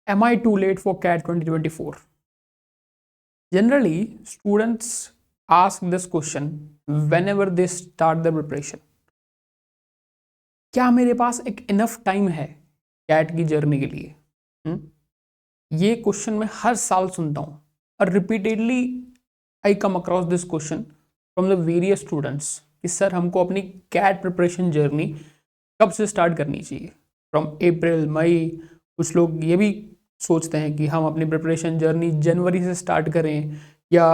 Am I too late for CAT 2024? Generally, students ask this question whenever they start their preparation. क्या मेरे पास एक enough time है cat की journey के लिए? ये क्वेश्चन मैं हर साल सुनता हूँ और repeatedly I come across this question from the various students कि सर हमको अपनी कैट प्रिपरेशन जर्नी कब से स्टार्ट करनी चाहिए, फ्रॉम अप्रैल मई। कुछ लोग ये भी सोचते हैं कि हम अपनी प्रिपरेशन जर्नी जनवरी से स्टार्ट करें या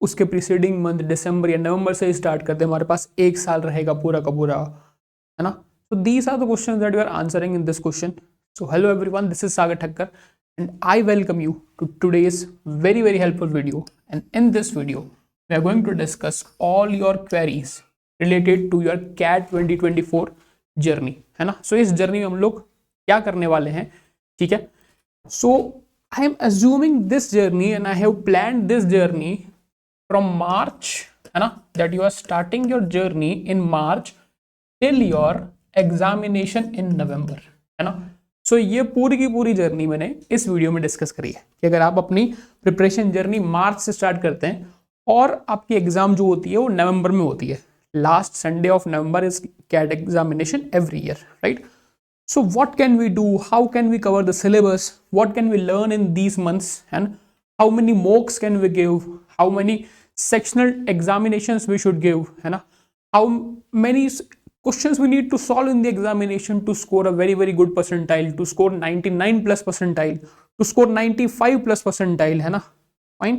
उसके प्रीसीडिंग मंथ दिसंबर या नवंबर से स्टार्ट करते हैं, हमारे पास एक साल रहेगा पूरा का पूरा, है ना। So these are the questions that we are answering in this question. So hello everyone, this is Sagar Thakkar and I welcome you to today's very helpful video. And in this video, we are going to discuss all your queries related to your CAT 2024 journey, है ना। So इस journey में हम लोग क्या करने वाले हैं, ठीक है। So I am assuming this journey and I have planned this journey from March, है ना, that you are starting your journey in March till your examination in November, है ना। सो ये पूरी की पूरी जर्नी मैंने इस वीडियो में डिस्कस करी है कि अगर आप अपनी प्रिपरेशन जर्नी मार्च से स्टार्ट करते हैं और आपकी एग्जाम जो होती है वो नवंबर में होती है, last Sunday of November is CAT examination every year, right. So what can we do, how can we cover the syllabus, what can we learn in these months and how many mocks can we give, how many sectional examinations we should give, है ना, how many questions we need to solve in the examination to score a very good percentile, to score 99 plus percentile, to score 95 plus percentile, है ना। Fine.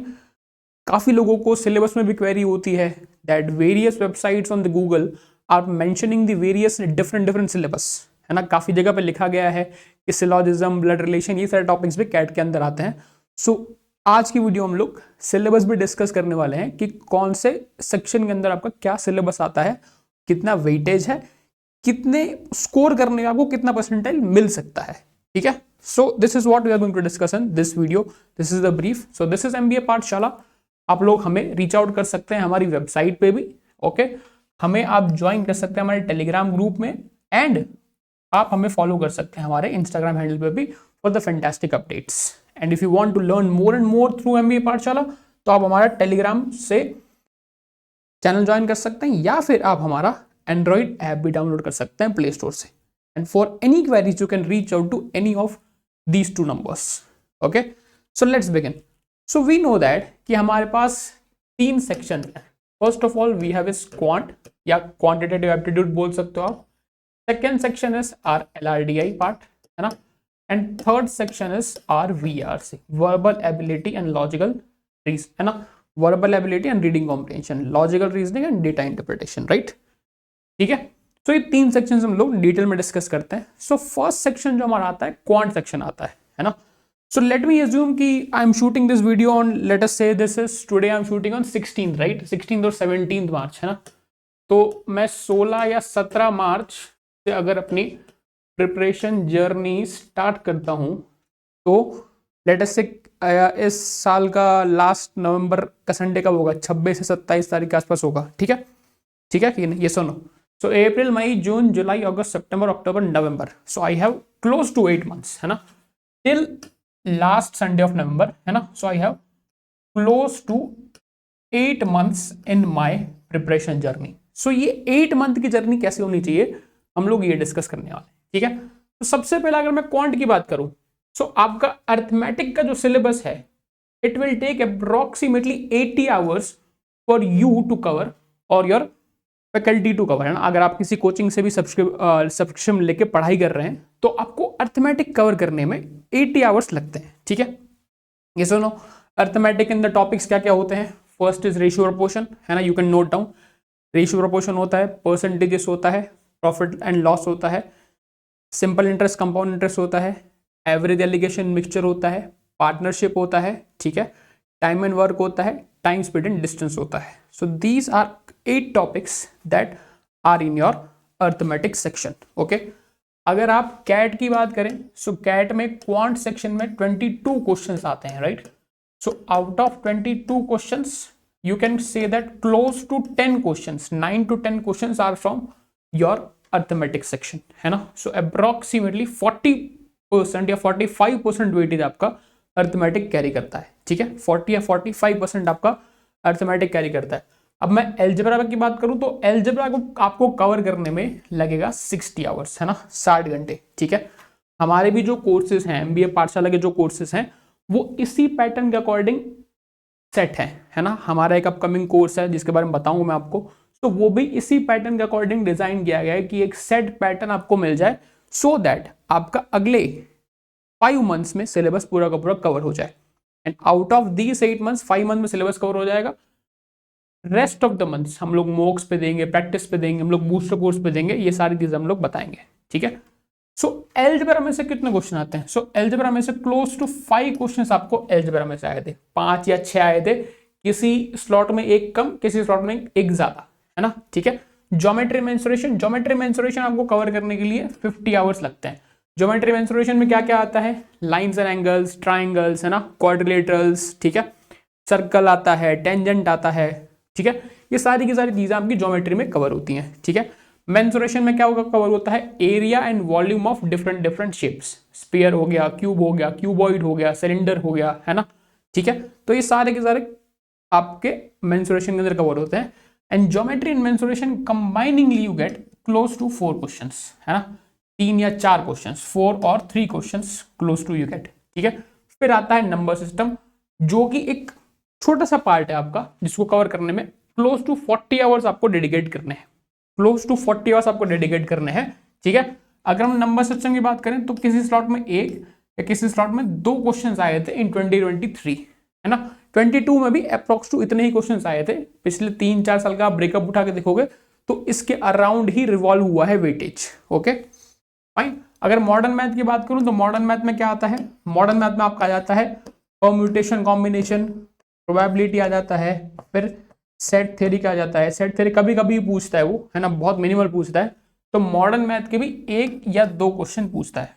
काफी लोगों को syllabus में भी query होती है that various websites on the Google are mentioning the various different syllabus, है ना। काफी जगह पे लिखा गया है कि सिलॉजिज्म, ब्लड रिलेशन, ये सारे टॉपिक्स भी कैट के अंदर आते हैं। सो आज की वीडियो हम लोग सिलेबस भी डिस्कस करने वाले हैं कि कौन से सेक्शन के अंदर आपका क्या सिलेबस आता है, कितना वेटेज है, कितने स्कोर करने में आपको कितना परसेंटाइल मिल सकता है, ठीक है। So this is what we are going to discuss in this video, this is the brief. So this is MBA Pathshala. आप लोग हमें रीच आउट कर सकते हैं हमारी वेबसाइट पे भी, ओके। हमें आप ज्वाइन कर सकते हैं हमारे टेलीग्राम ग्रुप में एंड आप हमें फॉलो कर सकते हैं हमारे इंस्टाग्राम हैंडल पे भी for the fantastic updates. And if you want to learn more and more through MBA Pathshala तो आप हमारा टेलीग्राम से चैनल ज्वाइन कर सकते हैं या फिर आप हमारा एंड्रॉइड ऐप भी डाउनलोड कर सकते हैं प्ले स्टोर से। And for any queries you can reach out to any of these two numbers, okay. So let's begin. So we know that कि हमारे पास 3 सेक्शन है। First of all we have is quant या quantitative aptitude बोल सकते हो आप। Second section is our LRDI part, है ना। And third section is our VRC, verbal ability and logical, है ना, verbal ability and reading comprehension, logical reasoning and data interpretation, right, ठीक है। सो ये 3 सेक्शन हम लोग डिटेल में डिस्कस करते हैं। सो फर्स्ट सेक्शन जो हमारा आता है क्वांट सेक्शन आता है ना। सो लेट मी अज्यूम कि I am shooting this video on, let us say this is today I am shooting on 16th, right, 16th और 17th मार्च, है ना। तो मैं 16 या 17 मार्च से अगर अपनी प्रिपरेशन जर्नी स्टार्ट करता हूं तो लेट अस से इस साल का लास्ट नवंबर का संडे कब होगा, 26 से 27 तारीख के आसपास होगा, ठीक है, ठीक है कि नहीं, ये सुनो। So April May June July August September October November, so I have close to 8 months, है ना, till last Sunday of November, है ना। So I have close to 8 months in my preparation journey. So ये 8 month की journey कैसे होनी चाहिए हम लोग ये डिस्कस करने वाले, ठीक है। तो सबसे पहले अगर मैं क्वांट की बात करूं, सो आपका अर्थमेटिक का जो सिलेबस है it will take approximately 80 hours for you to cover और योर फैकल्टी टू कवर, है ना। अगर आप किसी कोचिंग से भी सब्सक्रिप्शन लेके पढ़ाई कर रहे हैं तो आपको अर्थमेटिक कवर करने में 80 hours लगते हैं, ठीक है। ये सुनो, अर्थमेटिक इन द टॉपिक्स क्या क्या होते हैं। फर्स्ट इज रेशियो प्रोपोर्शन, है ना, you can note down. Ratio proportion होता है, परसेंटेजेस होता है, प्रॉफिट एंड लॉस होता है, सिंपल इंटरेस्ट, कंपाउंड इंटरेस्ट होता है, एवरेज एलिगेशन मिक्सचर होता है, पार्टनरशिप होता है, ठीक है, टाइम एंड वर्क होता है, टाइम स्पीड एंड डिस्टेंस होता है। So these are 8 topics that are in your arithmetic section, okay. अगर आप कैट की बात करें, सो कैट में क्वांट सेक्शन में 22 क्वेश्चंस आते हैं, right. So out of 22 questions you can say that close to 10 questions, 9 to 10 questions are from your arithmetic section, है ना। सो अप्रोक्सीमेटली 40 40% या 45% वेटेज आपका अर्थमेटिक कैरी करता है, ठीक है, 40 या 45% आपका अर्थमेटिक कैरी करता है। अब मैं एलजेब्रा की बात करूं तो एलजेब्रा को आपको कवर करने में लगेगा 60 आवर्स, है ना, 60 घंटे, ठीक है। हमारे भी जो कोर्सेज हैं, एमबीए पाठशाला के जो कोर्सेज हैं वो इसी पैटर्न के अकॉर्डिंग सेट है ना। हमारा एक अपकमिंग कोर्स है जिसके बारे में बताऊंगा मैं आपको, तो वो भी इसी पैटर्न के अकॉर्डिंग डिजाइन किया गया है कि एक सेट पैटर्न आपको मिल जाए सो दैट आपका अगले 5 मंथ्स में सिलेबस पूरा का पूरा कवर हो जाए। And out of these 8 months 5 month में सिलेबस कवर हो जाएगा। रेस्ट ऑफ द मंथ्स हम लोग मॉक्स पे देंगे, प्रैक्टिस पे देंगे, हम लोग बूस्टर कोर्स पे देंगे, ये सारी चीजें हम लोग बताएंगे, ठीक है। सो एलजेब्रा में से कितने क्वेश्चन आते हैं? सो एलजेब्रा में से क्लोज टू 5 क्वेश्चन आपको एलजेब्रा में से आए थे, 5 या 6 आए थे, किसी स्लॉट में एक कम, किसी स्लॉट में एक ज्यादा, है ना, ठीक है। ज्योमेट्री मेंसुरेशन आपको कवर करने के लिए 50 आवर्स लगते हैं। ज्योमेट्री मेंसुरेशन में क्या क्या आता है? लाइन्स एंड एंगल्स, ट्राइंगल्स, है ना, क्वाड्रिलेटरल्स, ठीक है, सर्कल आता है, टेंजेंट आता है, ठीक है। ये सारी की सारी चीजें आपकी ज्योमेट्री में कवर होती हैं, ठीक है। मेंसुरेशन में क्या होगा? कवर होता है area and volume of different shapes, sphere हो गया, क्यूब हो गया, क्यूबॉइड हो गया, सिलेंडर हो गया, है ना, ठीक है। तो ये सारे के सारे आपके मेंसुरेशन के अंदर कवर होते हैं। And geometry and mensuration combiningly you get close to 4 questions, है ना, 3 या 4 क्वेश्चंस, 4 और 3 questions close to you get, ठीक है। फिर आता है नंबर सिस्टम, जो कि एक छोटा सा पार्ट है आपका, जिसको कवर करने में क्लोज टू 40 आवर्स आपको डेडिकेट करने हैं, क्लोज टू 40 आवर्स आपको डेडिकेट करने हैं, ठीक है। अगर हम नंबर सिस्टम की बात करें तो किसी स्लॉट में एक या किसी स्लॉट में 2 क्वेश्चंस आए थे इन 2023, है ना। 22 में भी अप्रोक्स टू इतने ही क्वेश्चंस आए थे। पिछले 3-4 साल का आप ब्रेकअप उठा के देखोगे तो इसके अराउंड ही रिवॉल्व हुआ है वेटेज, ओके फाइन। अगर मॉडर्न मैथ की बात करूं तो मॉडर्न मैथ में क्या आता है? मॉडर्न मैथ में आपका आ जाता है परम्यूटेशन, कॉम्बिनेशन, प्रोबेबिलिटी आ जाता है, फिर सेट थ्योरी का आ जाता है। सेट थ्योरी कभी कभी पूछता है वो, है ना, बहुत मिनिमल पूछता है। तो मॉडर्न मैथ के भी 1 या 2 क्वेश्चन पूछता है,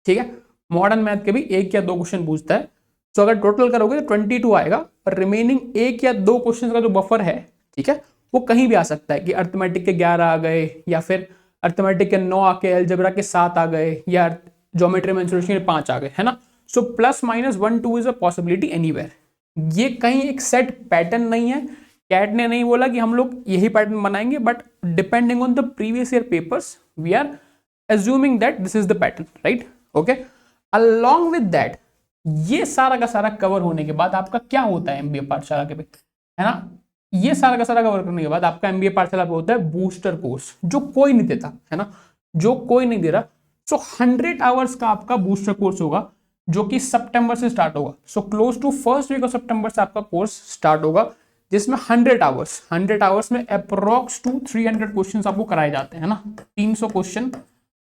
ठीक है। मॉडर्न मैथ के भी 1 या 2 क्वेश्चन पूछता है। तो अगर टोटल करोगे तो 22 आएगा, और रिमेनिंग 1 या 2 क्वेश्चन का जो बफर है, ठीक है, वो कहीं भी आ सकता है कि अर्थमेटिक के 11 आ गए, या फिर अर्थमेटिक के 9 आके एलजेब्रा के 7 आ गए, या ज्योमेट्री मेंसुरेशन के 5 आ गए, है ना। सो +-1-2 इज अ पॉसिबिलिटी एनीवेयर। ये कहीं एक सेट पैटर्न नहीं है। कैट ने नहीं बोला कि हम लोग यही पैटर्न बनाएंगे, but depending on the previous year papers we are assuming that this is the pattern, right? Okay, along with that, ये सारा का सारा कवर होने के बाद आपका क्या होता है एमबीए पाठशाला के पे, है ना, ये सारा का सारा कवर करने के बाद आपका एमबीए पाठशाला पे होता है बूस्टर कोर्स, जो कोई नहीं देता, है ना, जो कोई नहीं दे रहा। सो 100 आवर्स का आपका बूस्टर कोर्स होगा, जो कि सितंबर से स्टार्ट होगा। So close to first week of September से आपका कोर्स स्टार्ट होगा, जिसमें 100 आवर्स में अप्रोक्स टू 300 क्वेश्चन आपको कराए जाते हैं, है ना, 300 क्वेश्चन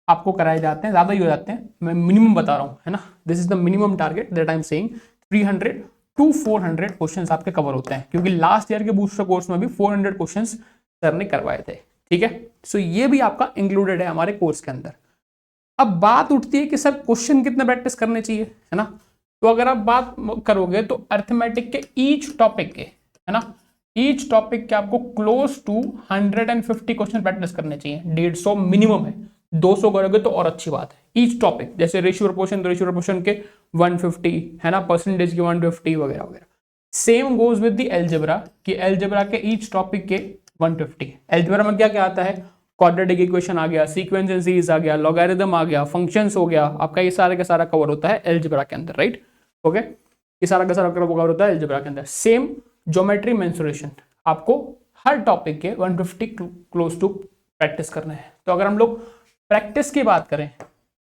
आपको कराए जाते हैं, ज्यादा ही हो जाते हैं, मैं मिनिमम बता रहा हूँ, है ना, this is the minimum target that I am saying. 300 to 400 questions आपके कवर होते हैं, क्योंकि लास्ट ईयर के बूस्टर कोर्स में भी 400 क्वेश्चंस सर ने करवाए थे, ठीक है। सो ये भी आपका इंक्लूडेड है हमारे कोर्स के अंदर। अब बात उठती है कि सर क्वेश्चन कितने प्रैक्टिस करने चाहिए, है ना। तो अगर आप बात करोगे तो अर्थमेटिक के ईच टॉपिक के, है ना, ईच टॉपिक के आपको क्लोज टू 150 क्वेश्चन प्रैक्टिस करने चाहिए। 150 मिनिमम है, 200 करोगे तो और अच्छी बात है। ईच टॉपिक, जैसे रेशियो प्रोपोर्शन, तो रेशियो प्रोपोर्शन के 150, है ना, परसेंटेज के 150 वगैरह वगैरह। Same goes with the algebra, कि एलजेब्रा के ईच टॉपिक के 150। एलजेब्रा में क्या क्या आता है? क्वाड्रेटिक इक्वेशन आ गया, सीक्वेंस एंड सीरीज आ गया, लॉगरिथम आ गया, फंक्शंस हो गया, आपका ये सारा का सारा कवर होता है एलजेब्रा के अंदर, राइट, ओके। ये सारा का सारा कवर होता है एलजेब्रा के अंदर। सेम ज्योमेट्री मेंसुरेशन, आपको हर टॉपिक के 150 क्लोज टू प्रैक्टिस करना है। तो अगर हम लोग प्रैक्टिस की बात करें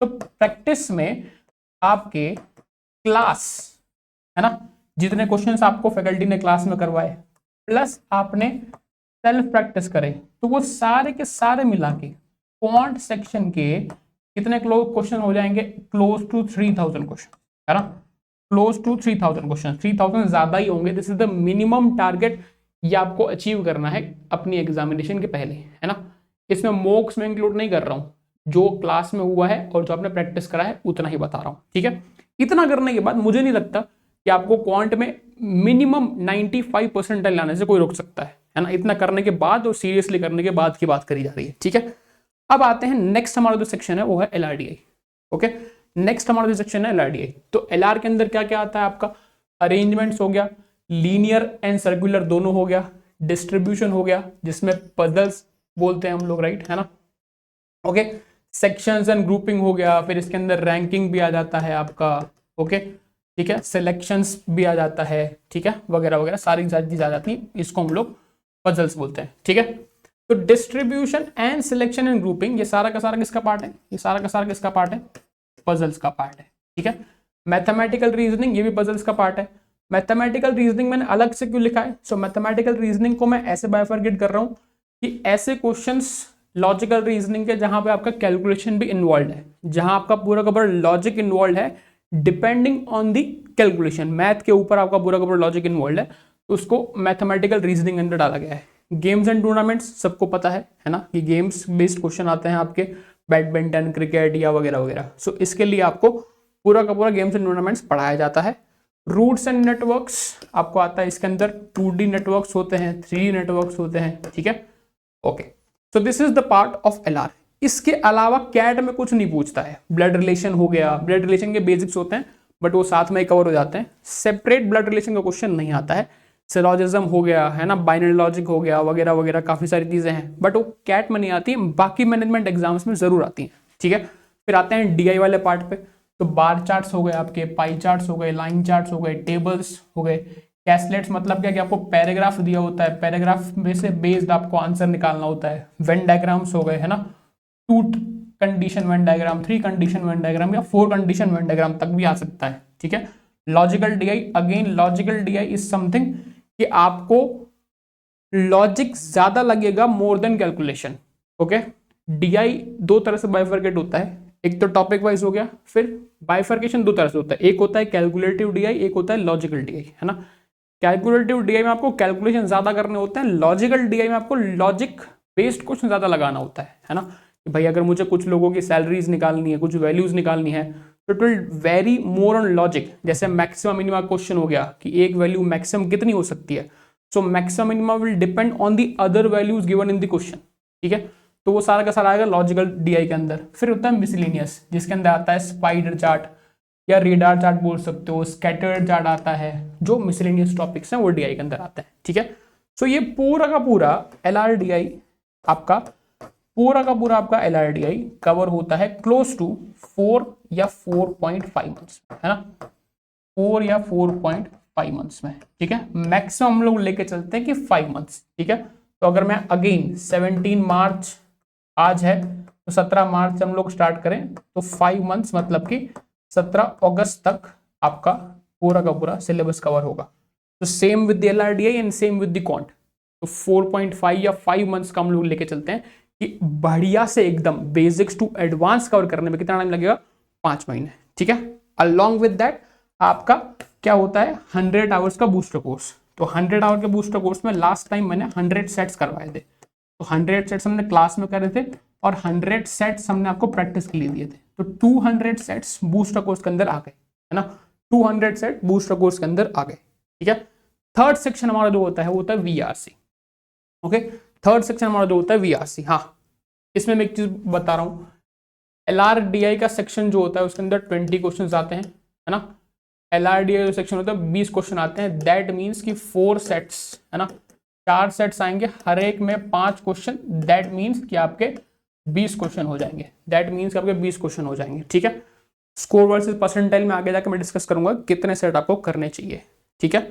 तो प्रैक्टिस में आपके क्लास, है ना, जितने क्वेश्चंस आपको फैकल्टी ने क्लास में करवाए, प्लस आपने सेल्फ प्रैक्टिस करें, तो वो सारे के सारे मिला के क्वांट सेक्शन के कितने क्वेश्चन हो जाएंगे? क्लोज टू 3000 क्वेश्चन, है ना, क्लोज टू 3000 क्वेश्चन। 3000 ज्यादा ही होंगे, this is the minimum target, ये आपको अचीव करना है अपनी एग्जामिनेशन के पहले, है ना। इसमें मॉक्स में इंक्लूड नहीं कर रहा हूं, जो क्लास में हुआ है और जो आपने प्रैक्टिस करा है उतना ही बता रहा हूं, ठीक है। इतना करने के बाद मुझे नहीं लगता कि आपको क्वांट में मिनिमम 95% लाने से कोई रोक सकता है ना। इतना करने के बाद और सीरियसली करने के बाद की बात करी जा रही है, ठीक है। अब आते हैं नेक्स्ट, हमारा जो सेक्शन है वो है LRDI। ओके, नेक्स्ट हमारा जो सेक्शन है LRDI। तो LR के अंदर क्या क्या आता है आपका, अरेंजमेंट्स हो गया, लीनियर एंड सर्कुलर दोनों हो गया, डिस्ट्रीब्यूशन हो गया जिसमें पजल्स बोलते हैं हम लोग, राइट, है ना, ओके, सेक्शंस एंड ग्रुपिंग हो गया, फिर इसके अंदर रैंकिंग भी आ जाता है आपका, ओके, ठीक है, सिलेक्शंस भी आ जाता है, ठीक है, वगैरह वगैरह सारी चीज आ जाती है, इसको हम लोग पजल्स बोलते हैं, ठीक है। तो distribution and selection and grouping ये सारा का सारा किसका पार्ट है, ये सारा का सारा किसका पार्ट है, पजल्स का पार्ट है, ठीक है। मैथमेटिकल रीजनिंग ये भी पजल्स का पार्ट है। मैथमेटिकल रीजनिंग मैंने अलग से क्यों लिखा है, सो मैथमेटिकल रीजनिंग को मैं ऐसे बाइफरकेट कर रहा हूं कि ऐसे क्वेश्चंस लॉजिकल रीजनिंग के जहां पे आपका कैलकुलेशन भी इन्वॉल्व है, जहां आपका पूरा का पूरा लॉजिक इन्वॉल्व है, depending on the calculation, math के ऊपर आपका पूरा का पूरा लॉजिक इन्वॉल्व है, तो उसको मैथमेटिकल रीजनिंग अंदर डाला गया है। गेम्स एंड टूर्नामेंट्स सबको पता है ना, कि गेम्स बेस्ड क्वेश्चन आते हैं आपके, बैडमिंटन, क्रिकेट या वगैरह वगैरह, सो इसके लिए आपको पूरा का पूरा गेम्स एंड टूर्नामेंट्स पढ़ाया जाता है। रूट्स एंड नेटवर्क्स आपको आता है, इसके अंदर 2D नेटवर्क्स होते हैं, 3D नेटवर्क्स होते हैं, ठीक है, okay. So this is the part of LR। इसके अलावा कैट में कुछ नहीं पूछता है, ब्लड रिलेशन हो गया, ब्लड रिलेशन के बेसिक्स होते हैं बट वो साथ में कवर हो जाते हैं, सेपरेट ब्लड रिलेशन का क्वेश्चन नहीं आता है, सिलॉजिज्म हो गया, है ना, बाइनरी लॉजिक हो गया, वगैरह वगैरह काफी सारी चीजें हैं, बट वो कैट में नहीं आती, बाकी मैनेजमेंट एग्जाम्स में जरूर आती हैं, ठीक है। फिर आते हैं DI वाले पार्ट पे, तो बार चार्ट्स हो गए आपके, पाई चार्ट्स हो गए, लाइन चार्ट्स हो गए, टेबल्स हो गए, कैसलेट्स मतलब क्या कि आपको पैराग्राफ दिया होता है, पैराग्राफ में से बेस्ड आपको आंसर निकालना होता है, वेन डायग्राम्स हो गए, है ना, 2 condition Venn diagram, 3 condition Venn diagram या 4 कंडीशन वेन डायग्राम तक भी आ सकता है, ठीक है। Logical DI, again logical DI is something कि आपको लॉजिक ज्यादा लगेगा more than calculation, okay. DI 2 तरह से बाइफरकेट होता है, एक तो टॉपिक वाइज हो गया, फिर बाइफरकेशन 2 तरह से होता है, एक होता है कैलकुलेटिव DI, एक होता है लॉजिकल DI, है ना। कैलकुलेटिव DI में आपको कैलकुलेशन ज्यादा करने होते हैं, लॉजिकल DI में आपको लॉजिक बेस्ड क्वेश्चन ज्यादा लगाना होता है ना, कि भाई अगर मुझे कुछ लोगों की सैलरीज निकालनी है, कुछ वैल्यूज निकालनी है, तो it will very more on logic. जैसे मैक्सिमम मिनिमम क्वेश्चन हो गया कि एक वैल्यू मैक्सिमम कितनी हो सकती है, so maximum minimum will depend on the other values given in the question, ठीक है। तो वो सारा का सारा आएगा लॉजिकल DI के अंदर। फिर होता है मिसलेनियस, जिसके अंदर आता है स्पाइडर चार्ट या रेडार चार्ट बोल सकते हो, स्कैटर्ड चार्ट आता है, जो मिसलेनियस टॉपिक्स हैं वो DI के अंदर आता है, ठीक है। सो ये पूरा का पूरा LRDI आपका, पूरा का पूरा आपका LRDI कवर होता है क्लोज टू 4 या 4.5 मंथ्स, है ना, 4 या 4.5 मंथ्स में, ठीक है। मैक्सिमम हम लोग लेके चलते हैं कि 5 मंथ्स, ठीक है। तो अगर मैं अगेन 17 मार्च आज है, तो 17 मार्च से हम लोग स्टार्ट करें तो 5 मंथ्स मतलब कि 17 अगस्त तक आपका पूरा का पूरा सिलेबस कवर होगा। तो same with the LRDI and same with the quant, तो 4.5 या 5 मंथ्स का हम लोग लेके चलते हैं कि बढ़िया से एकदम बेसिक्स टू एडवांस कवर करने में कितना टाइम लगेगा, 5 महीने, ठीक है। अलॉन्ग विद दैट आपका क्या होता है, 100 आवर्स का बूस्टर कोर्स। तो 100 आवर के बूस्टर कोर्स में लास्ट टाइम मैंने 100 सेट्स करवाए थे, तो 100 सेट्स हमने क्लास में करे थे और 100 सेट्स हमने आपको प्रैक्टिस के लिए दिए थे, तो 200 सेट्स बूस्टर कोर्स के अंदर आ गए, है ना, 200 सेट बूस्टर कोर्स के अंदर आ गए, ठीक है। थर्ड सेक्शन हमारा जो होता है वो होता है VRC, ओके। थर्ड सेक्शन हमारा जो होता है VRC, हाँ, इसमें मैं एक चीज बता रहा हूँ, LRDI का सेक्शन जो होता है उसके अंदर 20 क्वेश्चन आते हैं, है ना। LRDI जो सेक्शन होता है 20 क्वेश्चन आते हैं, दैट मीन्स कि 4 सेट्स, है ना, 4 सेट्स आएंगे, हर एक में 5 क्वेश्चन, दैट मीन्स कि आपके 20 क्वेश्चन हो जाएंगे, दैट मीन्स कि आपके 20 क्वेश्चन हो जाएंगे, ठीक है। स्कोर वर्सेस परसेंटाइल में आगे जाकर मैं डिस्कस करूंगा कितने सेट आपको करने चाहिए, ठीक है।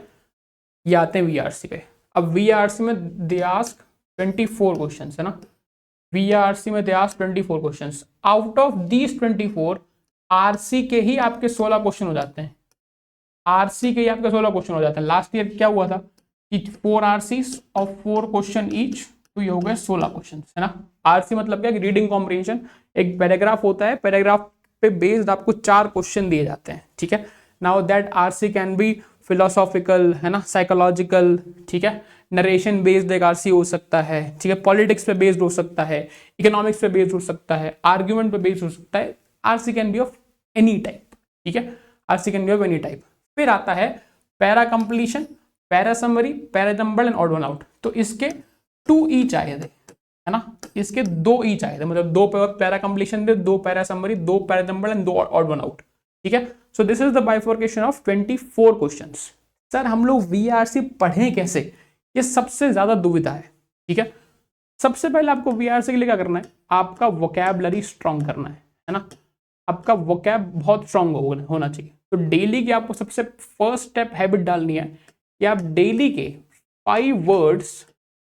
ये आते हैं VRC पे। अब VRC में दे आस्क 24 क्वेश्चन, है ना, VRC में they ask 24 question, out of these 24 RC के ही आपके 16 क्वेश्चन हो जाते हैं, RC के ही आपके 16 क्वेश्चन हो जाते हैं। लास्ट ईयर क्या हुआ था कि 4 RC और 4 क्वेश्चन ईच, तो ये हो गए 16 क्वेश्चन, है ना। RC मतलब क्या, रीडिंग कॉम्प्रिहेंशन, एक पैराग्राफ होता है, पैराग्राफ पे बेस्ड आपको 4 क्वेश्चन दिए जाते हैं, ठीक है। Now that RC can be philosophical, है ना, साइकोलॉजिकल, ठीक है, नरेशन बेस्ड एक RC हो सकता है, ठीक है, पॉलिटिक्स पे बेस्ड हो सकता है, इकोनॉमिक्स पे बेस्ड हो सकता है, आर्ग्यूमेंट पे बेस्ड हो सकता है, RC can be of any type, ठीक है, RC can be of any type. फिर आता है para completion, para summary, para jumble and odd one out, तो इसके 2 ईच आए थे, है है ना, इसके 2 ईच आए थे, मतलब 2 पैरा कंप्लीशन थे, 2 para summary, 2 para jumble and 2 odd one out. ठीक है, so this is the bifurcation of 24 questions. Sir हम लोग वीआरसी पढ़ें कैसे, ये सबसे ज्यादा दुविधा है। ठीक है, सबसे पहले आपको वीआरसी के लिए क्या करना है, आपका वोकैबुलरी स्ट्रांग करना है ना, आपका वोकैब बहुत स्ट्रांग होना चाहिए। तो डेली की आपको सबसे फर्स्ट स्टेप हैबिट डालनी है कि आप डेली के 5 वर्ड्स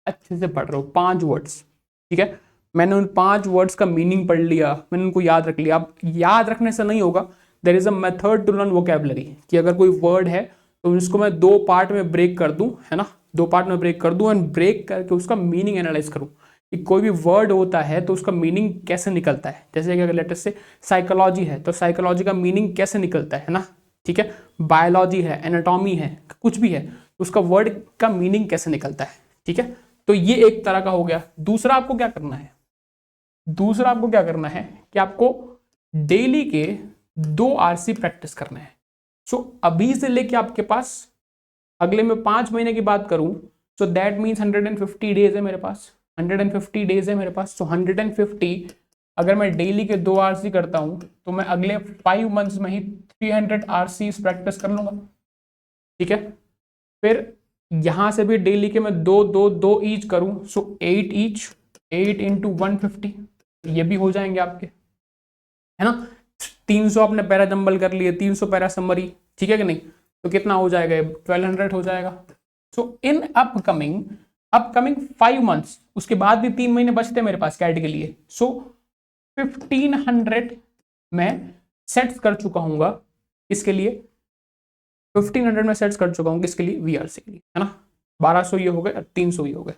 अच्छे से पढ़ रहे हो, 5 वर्ड्स। ठीक है, मैंने उन 5 वर्ड्स का मीनिंग पढ़ लिया, मैंने उनको याद रख लिया। अब याद रखने से नहीं होगा, there is a method to learn vocabulary, कि अगर कोई वर्ड है तो उसको मैं 2 पार्ट में ब्रेक कर दूं, है ना, 2 पार्ट में ब्रेक कर दूं एंड ब्रेक करके उसका मीनिंग एनालाइज करूं कि कोई भी वर्ड होता है तो उसका मीनिंग कैसे निकलता है। जैसे कि अगर लेटेस्ट से साइकोलॉजी है तो साइकोलॉजी का मीनिंग कैसे निकलता है ना। ठीक है, बायोलॉजी है, एनाटॉमी है, कुछ भी है, उसका वर्ड का मीनिंग कैसे निकलता है। ठीक है, तो ये एक तरह का हो गया। दूसरा आपको क्या करना है, दूसरा आपको क्या करना है कि आपको डेली के 2 आरसी प्रैक्टिस करना है। सो अभी से लेके आपके पास अगले में 5 महीने की बात करूं, सो दैट मीन्स 150 डेज है मेरे पास, 150 डेज है मेरे पास। सो 150 अगर मैं डेली के 2 आरसी करता हूं तो मैं अगले 5 मंथ्स में ही 300 आरसी प्रैक्टिस कर लूंगा। ठीक है, फिर यहां से भी डेली के मैं 2 ईच करूं, सो 8 ईच, 8 इंटू 150, ये भी हो जाएंगे आपके, है ना। 300 आपने पैरा जंबल कर लिए, 300 पैरा समरी, ठीक है कि नहीं, तो कितना हो जाएगा, 1200 हो जाएगा। सो इन अपकमिंग 5 मंथ्स, उसके बाद भी 3 महीने बचते हैं मेरे पास कैट के लिए। सो 1500 मैं सेट्स कर चुका हूँ इसके लिए, 1500 में सेट्स कर चुका हूँ किसके लिए, वीआरसी के लिए, है ना। 1200 ये हो गए, 300 ये हो गए।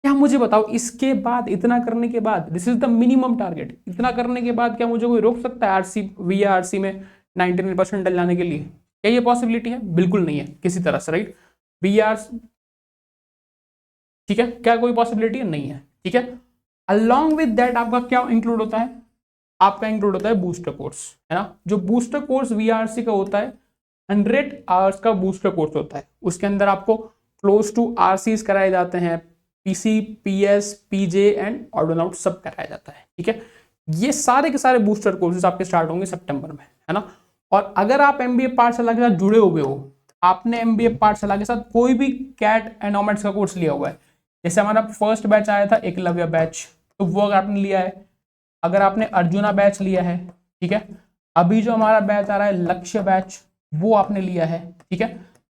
क्या मुझे बताओ, इसके बाद, इतना करने के बाद, this is the minimum target, इतना करने के बाद क्या मुझे कोई रोक सकता है आरसी वीआरसी में 99% डल जाने के लिए? क्या ये पॉसिबिलिटी है? बिल्कुल नहीं है किसी तरह से, राइट। वीआरसी, ठीक है, क्या कोई पॉसिबिलिटी है? नहीं है। ठीक है, अलॉन्ग विद दैट आपका क्या इंक्लूड होता है, आपका इंक्लूड होता है बूस्टर कोर्स, है ना। जो बूस्टर कोर्स वीआरसी का होता है 100 आवर्स का बूस्टर कोर्स होता है। उसके अंदर आपको क्लोज टू आरसीज कराए जाते हैं, PC, PS, PJ and odd one out सब कराया जाता है। ठीक है, ये सारे के सारे बूस्टर कोर्सेज आपके स्टार्ट होंगे सितंबर में, है ना। और अगर आप एमबीए पाठशाला के साथ जुड़े हुए हो, आपने एमबीए पाठशाला के साथ कोई भी कैट एंड ऑमेट्स का कोर्स लिया हुआ है, जैसे हमारा फर्स्ट बैच आया था एकलव्य बैच, तो वो अगर आपने लिया है, अगर आपने अर्जुना बैच लिया है, ठीक है, अभी जो हमारा बैच आ रहा है लक्ष्य बैच, वो आपने लिया है, ठीक है,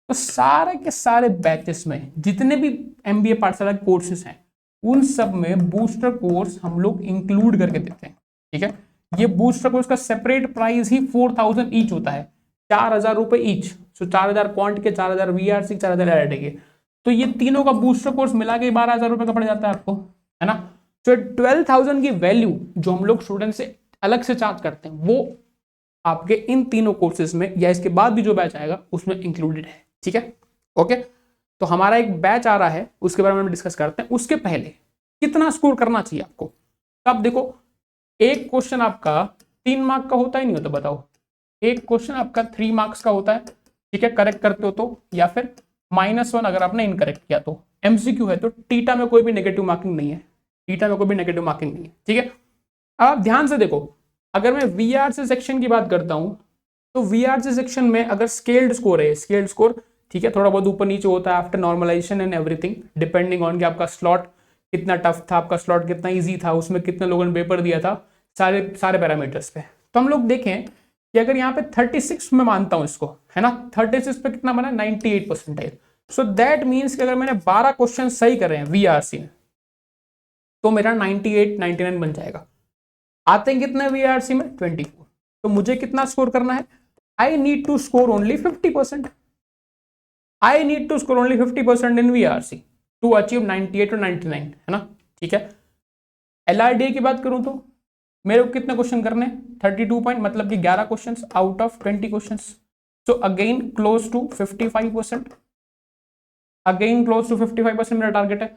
तो सारे के सारे बैचेस में जितने भी एमबीए पाठशाला के कोर्सेज हैं उन सब में बूस्टर कोर्स हम लोग इंक्लूड करके देते हैं। ठीक है, ये बूस्टर कोर्स का सेपरेट प्राइस ही 4000 ईच होता है, 4000 रुपए ईच। सो 4000 क्वांट के, 4000 वीआरसी, 4000 एलआरडी के, तो ये तीनों का बूस्टर कोर्स मिला के 12000 रुपए का पड़ जाता है आपको, है ना। तो 12,000 की वैल्यू जो हम लोग स्टूडेंट से अलग से चार्ज करते हैं वो आपके इन तीनों कोर्सेज में या इसके बाद भी जो बैच आएगा उसमें इंक्लूडेड है। ठीक है, ओके। तो हमारा एक बैच आ रहा है, उसके बारे में हम डिस्कस करते हैं। उसके पहले कितना स्कोर करना चाहिए आपको, तो आप देखो, एक क्वेश्चन आपका 3 मार्क का होता ही नहीं होता, बताओ। एक क्वेश्चन आपका 3 मार्क्स का होता है, ठीक है, करेक्ट करते हो तो, या फिर -1 अगर आपने इनकरेक्ट किया तो। एमसीक्यू है तो टीटा में कोई भी नेगेटिव मार्किंग नहीं है, टीटा में कोई भी नेगेटिव मार्किंग नहीं है। ठीक है, अब आप ध्यान से देखो, अगर मैं वीआरसी सेक्शन की बात करता हूं तो वीआरसी सेक्शन में अगर स्केल्ड स्कोर है, स्केल्ड स्कोर, ठीक है, थोड़ा बहुत ऊपर नीचे होता है after normalization and everything, depending on कि आपका स्लॉट कितना टफ था, आपका स्लॉट कितना इजी था, उसमें कितने लोगों ने पेपर दिया था, सारे पैरामीटर्स पे। तो हम लोग देखें कि अगर यहाँ पे 36 में मानता हूं इसको, है ना, 36 पे कितना बना, 98 परसेंटाइल। सो दैट मीन्स कि अगर मैंने 12 क्वेश्चन सही करे हैं वीआरसी में तो मेरा 98 99 बन जाएगा। आते हैं कितने वीआरसी में, 24। तो मुझे कितना स्कोर करना है, I need to score only 50%, I need to score only 50% in VRC to achieve 98 और 99, है ना। ठीक है, एलआरडीए की बात करूं तो मेरे को कितने क्वेश्चन करने, 32 पॉइंट, मतलब कि 11 question out of 20 question. So again close to 55%, again close to 55% मेरा टारगेट है।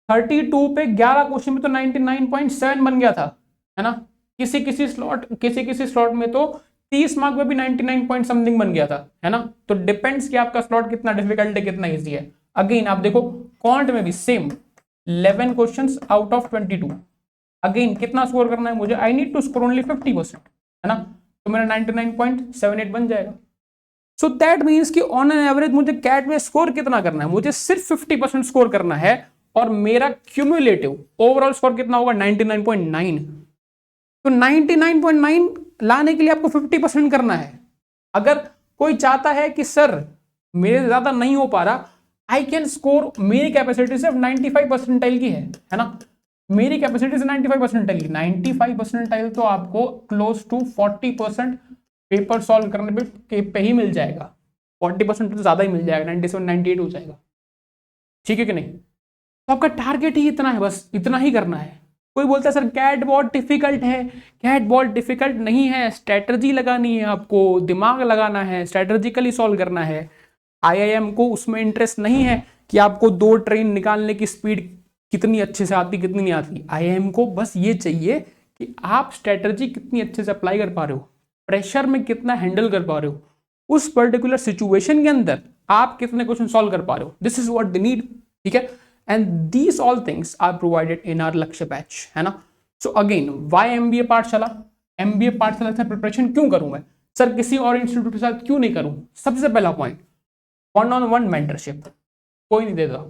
32 पे 11 क्वेश्चन में तो 99.7 बन गया था, है ना। किसी स्लॉट में तो 30 मार्क में भी 99 पॉइंट समथिंग बन गया था, है ना। तो डिपेंड्स कि आपका स्लॉट कितना डिफिकल्ट है, कितना इजी है। अगेन आप देखो क्वांट में भी same, 11 questions out of 22। Again कितना स्कोर करना है मुझे, I need to score only 50%, है ना, तो मेरा 99.78 बन जाएगा। सो दैट मीन्स कि ऑन एन एवरेज मुझे कैट में स्कोर कितना करना है, मुझे सिर्फ 50% स्कोर करना है, और मेरा क्यूमुलेटिव ओवरऑल स्कोर कितना होगा 99.9। तो 99.9 लाने के लिए आपको 50% करना है। अगर कोई चाहता है कि सर मेरे से ज्यादा नहीं हो पा रहा, आई कैन स्कोर, मेरी कैपेसिटी सिर्फ 95 परसेंटाइल की है ना, मेरी कैपेसिटी से 95 परसेंटाइल की, 95 परसेंटाइल तो आपको क्लोज टू 40% पेपर सॉल्व करने पे ही मिल जाएगा। 40% तो ज्यादा ही मिल जाएगा, 97 98 हो जाएगा, ठीक है कि नहीं। तो आपका टारगेट ही इतना है, बस इतना ही करना है। कोई बोलता है सर कैट बहुत डिफिकल्ट है, कैट बहुत डिफिकल्ट नहीं है, स्ट्रेटजी लगानी है, आपको दिमाग लगाना है, स्ट्रेटेजिकली सॉल्व करना है। आईआईएम को उसमें इंटरेस्ट नहीं है कि आपको 2 ट्रेन निकालने की स्पीड कितनी अच्छे से आती कितनी नहीं आती। आईआईएम को बस ये चाहिए कि आप स्ट्रेटजी कितनी अच्छे से अप्लाई कर पा रहे हो, प्रेशर में कितना हैंडल कर पा रहे हो, उस पर्टिकुलर सिचुएशन के अंदर आप कितने क्वेश्चन सॉल्व कर पा रहे हो, this is what they need, ठीक है। And these all things are provided in our Lakshya batch, है ना। So again why MBA Pathshala, MBA Pathshala से प्रिपरेशन क्यों करूं मैं सर, किसी और इंस्टीट्यूट के साथ क्यों नहीं करूं। सबसे पहला पॉइंट, 1-on-1 मेंटरशिप, कोई नहीं देता,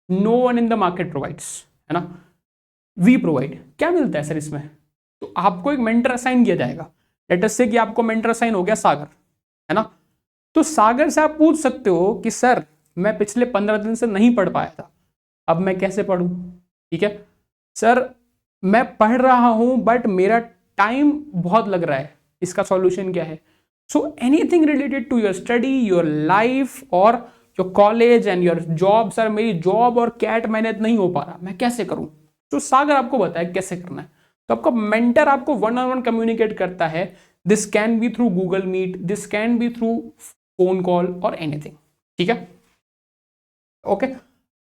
no one in the market provides, है ना, वी प्रोवाइड। क्या मिलता है सर इसमें, तो आपको एक मेंटर असाइन किया जाएगा। लेट अस से कि आपको मेंटर असाइन हो गया सागर, है ना, तो सागर से आप पूछ सकते हो कि सर मैं पिछले 15 दिन से नहीं पढ़ पाया था, अब मैं कैसे पढ़ूं, ठीक है सर, मैं पढ़ रहा हूं बट मेरा टाइम बहुत लग रहा है, इसका सॉल्यूशन क्या है। So anything related to your study, your life और your college and your job, sir मेरी जॉब और कैट मैनेज नहीं हो पा रहा, मैं कैसे करूं, तो सागर आपको बताया कैसे करना है। तो आपका मेंटर आपको 1-on-1 कम्युनिकेट करता है। This can be through Google Meet, this can be through phone call और एनीथिंग, ठीक है, ओके।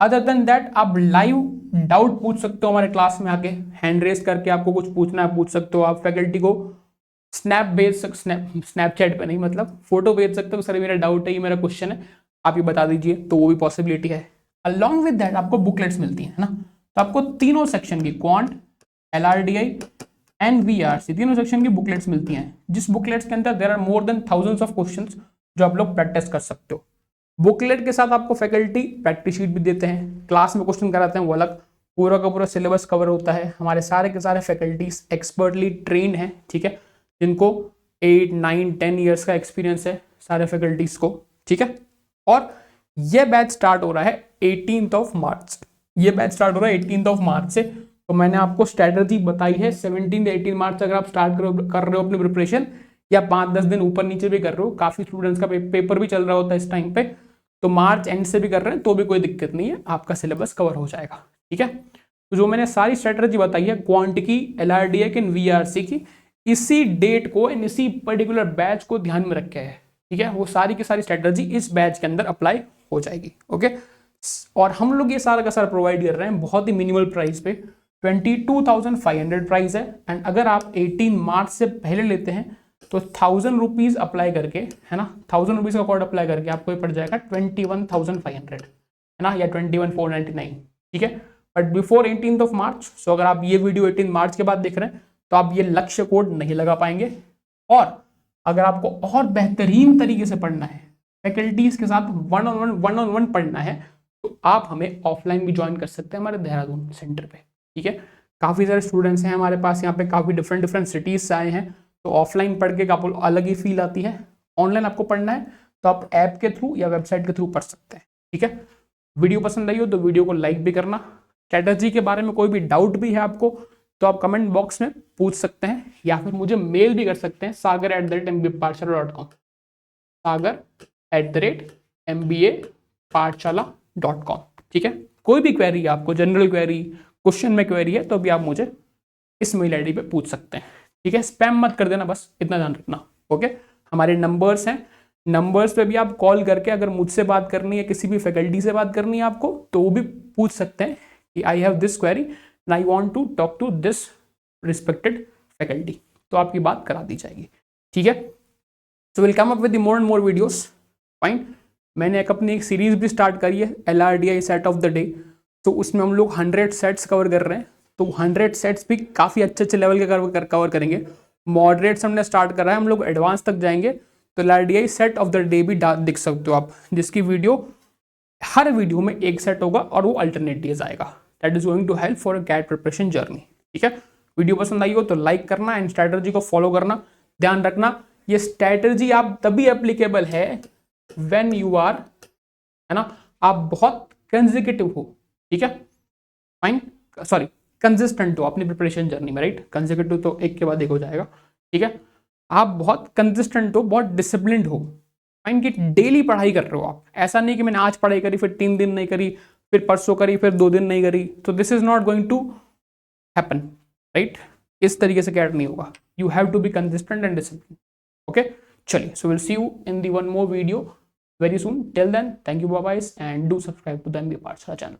अदर देन दैट आप लाइव डाउट पूछ सकते हो हमारे क्लास में आके, हैंड रेस करके आपको कुछ पूछना है पूछ सकते हो। आप फैकल्टी को स्नैप भेज सकते, स्नैपचैट पे नहीं, मतलब फोटो भेज सकते हो, सर मेरा डाउट है, ये मेरा क्वेश्चन है, आप ये बता दीजिए, तो वो भी पॉसिबिलिटी है। अलॉन्ग विद दैट आपको बुकलेट्स मिलती है ना, तो आपको तीनों सेक्शन की क्वांट, एलआरडीआई एंड वीआरसी, तीनों सेक्शन की बुकलेट्स मिलती हैं, जिस बुकलेट्स के अंदर there are more than thousands of questions जो आप लोग प्रैक्टिस कर सकते हो। बुकलेट के साथ आपको फैकल्टी प्रैक्टिस शीट भी देते हैं, क्लास में क्वेश्चन कराते हैं वो अलग, पूरा का पूरा सिलेबस कवर होता है। हमारे सारे के सारे फैकल्टीज एक्सपर्टली ट्रेंड हैं, ठीक है, जिनको 8, 9, 10 ईयर्स का एक्सपीरियंस है सारे फैकल्टीज को, ठीक है। और ये बैच स्टार्ट हो रहा है 18th ऑफ मार्च, ये बैच स्टार्ट हो रहा है 18th ऑफ मार्च से। तो मैंने आपको स्ट्रैटेजी बताई है 17 18 मार्च से अगर आप स्टार्ट कर रहे हो अपनी प्रिपरेशन, या 5-10 दिन ऊपर नीचे भी कर रहे हो, काफी स्टूडेंट्स का पेपर भी चल रहा होता है इस टाइम पे, तो मार्च एंड से भी कर रहे हैं तो भी कोई दिक्कत नहीं है, आपका सिलेबस कवर हो जाएगा, ठीक है। तो जो मैंने सारी स्ट्रेटजी बताई है क्वांट की, एलआरडीए की, वीआरसी की, इसी डेट को एंड इसी पर्टिकुलर बैच को ध्यान में रखे है, ठीक है, वो सारी की सारी स्ट्रेटजी इस बैच के अंदर अप्लाई हो जाएगी, ओके। और हम लोग ये सारा का सारा प्रोवाइड कर रहे हैं बहुत ही मिनिमल प्राइस पे, 22,500 प्राइस है। एंड अगर आप 18 मार्च से पहले लेते हैं तो 1000 रुपीज अप्लाई करके, है ना, 1000 रुपीज का कोड अप्लाई करके आपको ये पड़ जाएगा 21,500, है ना, या 21,499, ठीक है। But before 18th of March, so अगर आप ये वीडियो 18 मार्च के बाद देख रहे हैं तो आप ये लक्ष्य कोड नहीं लगा पाएंगे। और अगर आपको और बेहतरीन तरीके से पढ़ना है, फैकल्टीज के साथ 1-on-1 पढ़ना है, तो आप हमें ऑफलाइन भी ज्वाइन कर सकते हैं हमारे देहरादून सेंटर पे, ठीक है। काफ़ी सारे स्टूडेंट्स हैं हमारे पास यहाँ पे, काफ़ी डिफरेंट सिटीज से आए हैं, तो ऑफलाइन पढ़ के आपको अलग ही फील आती है। ऑनलाइन आपको पढ़ना है तो आप ऐप के थ्रू या वेबसाइट के थ्रू पढ़ सकते हैं, ठीक है। वीडियो पसंद आई हो तो वीडियो को लाइक भी करना। स्ट्रैटेजी के बारे में कोई भी डाउट भी है आपको तो आप कमेंट बॉक्स में पूछ सकते हैं, या फिर मुझे मेल भी कर सकते हैं sagar@mbapathshala.com, sagar@mbapathshala.com, ठीक है। कोई भी क्वेरी है आपको, जनरल क्वेरी, क्वेश्चन में क्वेरी है, तो भी आप मुझे इस मेल आईडी पे पूछ सकते हैं, ठीक है। स्पैम मत कर देना, बस इतना ध्यान रखना, ओके। हमारे नंबर्स हैं, नंबर्स पे भी आप कॉल करके अगर मुझसे बात करनी है, किसी भी फैकल्टी से बात करनी है आपको, तो वो भी पूछ सकते हैं कि I have this query and I want to talk to this respected faculty, तो आपकी बात करा दी जाएगी, ठीक है। So will come up with more and more videos, fine. मैंने अपनी एक सीरीज भी स्टार्ट करी है, LRDI set of the day, तो उसमें हम लोग 100 सेट्स कवर कर रहे हैं, तो 100 सेट्स भी काफ़ी अच्छे लेवल के कवर करेंगे। मॉडरेट से हमने स्टार्ट करा है, हम लोग एडवांस तक जाएंगे। तो LRDI set of the day भी दिख सकते हो आप, जिसकी वीडियो हर वीडियो में एक सेट होगा और वो अल्टरनेट डेज आएगा। That is going to help for a CAT preparation journey. ठीक है, वीडियो पसंद आई हो तो लाइक करना एंड स्ट्रैटेजी को फॉलो करना। ध्यान रखना ये स्ट्रैटेजी आप तभी एप्लीकेबल है व्हेन यू आर, है ना, आप बहुत कंसेक्यूटिव हो। ठीक है, फाइन, सॉरी कंसिस्टेंट हो अपनी प्रिपरेशन जर्नी में, राइट। कंसेक्यूटिव तो एक के बाद एक हो जाएगा। ठीक है, आप बहुत कंसिस्टेंट हो, बहुत डिसिप्लिन्ड हो, फाइन, कि डेली पढ़ाई कर रहे हो आप। ऐसा नहीं कि मैंने आज पढ़ाई करी फिर 3 दिन नहीं करी, फिर परसों करी फिर 2 दिन नहीं करी, तो this is not going to happen, right. इस तरीके से कैट नहीं होगा। You have to be consistent and discipline. Okay, चलिए, so will see you in the one more video very soon. Till then, thank you, bye bye, and do subscribe to the MBA Pathshala channel.